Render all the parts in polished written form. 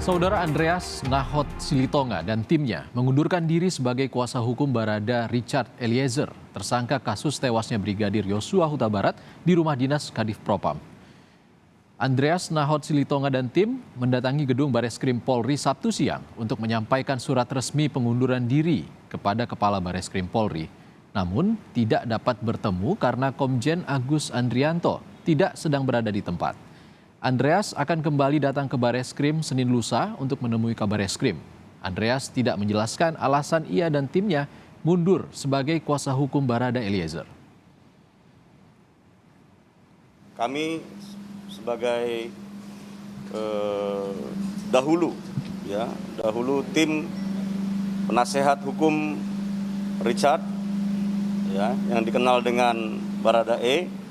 Saudara Andreas Nahot Silitonga dan timnya mengundurkan diri sebagai kuasa hukum Barada Richard Eliezer, tersangka kasus tewasnya Brigadir Yosua Huta Barat di rumah dinas Kadif Propam. Andreas Nahot Silitonga dan tim mendatangi gedung Bareskrim Polri Sabtu siang untuk menyampaikan surat resmi pengunduran diri kepada Kepala Bareskrim Polri. Namun tidak dapat bertemu karena Komjen Agus Andrianto tidak sedang berada di tempat. Andreas akan kembali datang ke Bareskrim Senin lusa untuk menemui Kabareskrim. Andreas tidak menjelaskan alasan ia dan timnya mundur sebagai kuasa hukum Barada Eliezer. Kami sebagai dahulu tim penasehat hukum Richard yang dikenal dengan Barada E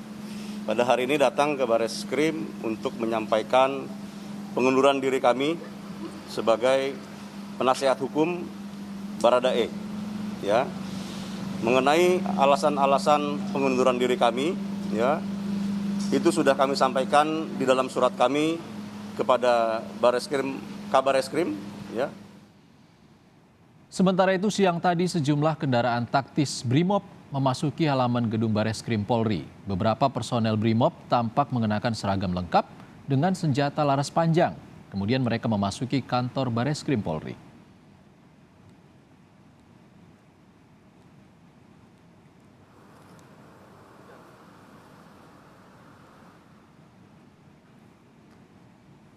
pada hari ini datang ke Bareskrim untuk menyampaikan pengunduran diri kami sebagai penasehat hukum Barada E. Mengenai alasan-alasan pengunduran diri kami, itu sudah kami sampaikan di dalam surat kami kepada Kabareskrim. Sementara itu siang tadi sejumlah kendaraan taktis Brimob memasuki halaman gedung Bareskrim Polri. Beberapa personel Brimob tampak mengenakan seragam lengkap dengan senjata laras panjang. Kemudian mereka memasuki kantor Bareskrim Polri.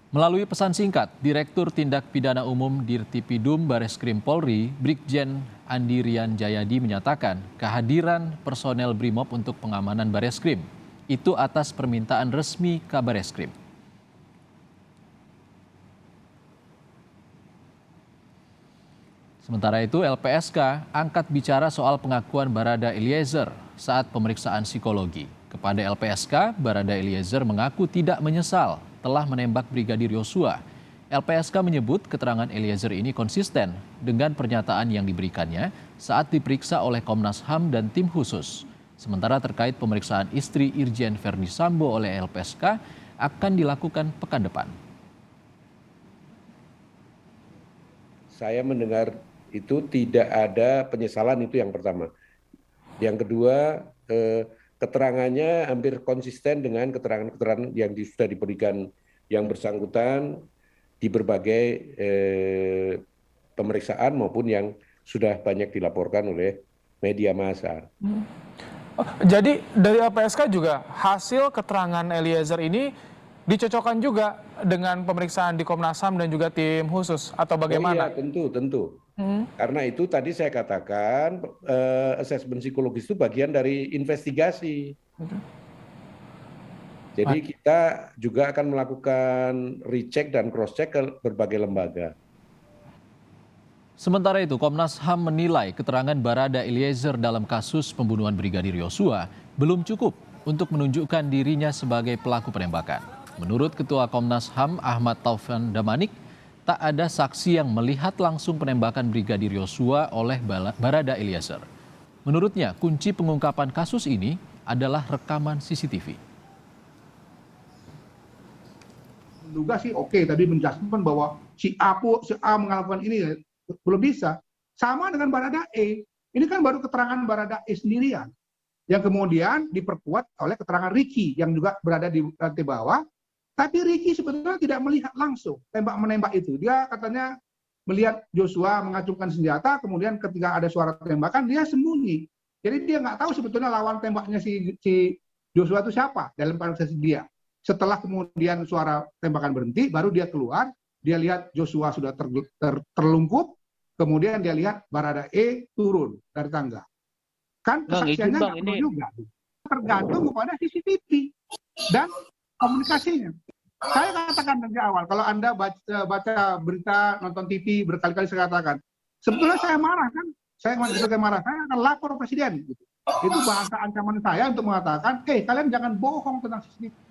Melalui pesan singkat, Direktur Tindak Pidana Umum Dirtipidum Bareskrim Polri, Brigjen Andi Rian Jayadi menyatakan kehadiran personel Brimob untuk pengamanan Bareskrim itu atas permintaan resmi Kabareskrim. Sementara itu LPSK angkat bicara soal pengakuan Barada Eliezer saat pemeriksaan psikologi. Kepada LPSK, Barada Eliezer mengaku tidak menyesal telah menembak Brigadir Yosua. LPSK menyebut keterangan Eliezer ini konsisten dengan pernyataan yang diberikannya saat diperiksa oleh Komnas HAM dan tim khusus. Sementara terkait pemeriksaan istri Irjen Verdi Sambo oleh LPSK akan dilakukan pekan depan. Saya mendengar itu tidak ada penyesalan, itu yang pertama. Yang kedua, keterangannya hampir konsisten dengan keterangan-keterangan yang sudah diberikan yang bersangkutan di berbagai pemeriksaan maupun yang sudah banyak dilaporkan oleh media massa. Jadi dari LPSK juga hasil keterangan Eliezer ini dicocokkan juga dengan pemeriksaan di Komnas HAM dan juga tim khusus atau bagaimana? Oh iya, tentu. Karena itu tadi saya katakan asesmen psikologis itu bagian dari investigasi. Jadi kita juga akan melakukan recheck dan cross-check ke berbagai lembaga. Sementara itu, Komnas HAM menilai keterangan Barada Eliezer dalam kasus pembunuhan Brigadir Yosua belum cukup untuk menunjukkan dirinya sebagai pelaku penembakan. Menurut Ketua Komnas HAM Ahmad Taufan Damanik, tak ada saksi yang melihat langsung penembakan Brigadir Yosua oleh Barada Eliezer. Menurutnya, kunci pengungkapan kasus ini adalah rekaman CCTV. Menduga sih oke, tadi menjelaskan bahwa si A melakukan ini belum bisa. Sama dengan Barada E. Ini kan baru keterangan Barada E sendirian. Yang kemudian diperkuat oleh keterangan Ricky yang juga berada di lantai bawah. Tapi Ricky sebetulnya tidak melihat langsung tembak-menembak itu. Dia katanya melihat Joshua mengacungkan senjata, kemudian ketika ada suara tembakan, dia sembunyi. Jadi dia nggak tahu sebetulnya lawan tembaknya si Joshua itu siapa dalam konversasi dia. Setelah kemudian suara tembakan berhenti, baru dia keluar, dia lihat Joshua sudah terlungkup, kemudian dia lihat Barada E turun dari tangga. Kan kesaksiannya nggak perlu juga. Tergantung kepada CCTV dan komunikasinya. Saya katakan dari awal, kalau Anda baca berita, nonton TV, berkali-kali saya katakan, sebetulnya saya marah kan, saya akan lapor Presiden. Itu bahasa ancaman saya untuk mengatakan, kalian jangan bohong tentang CCTV.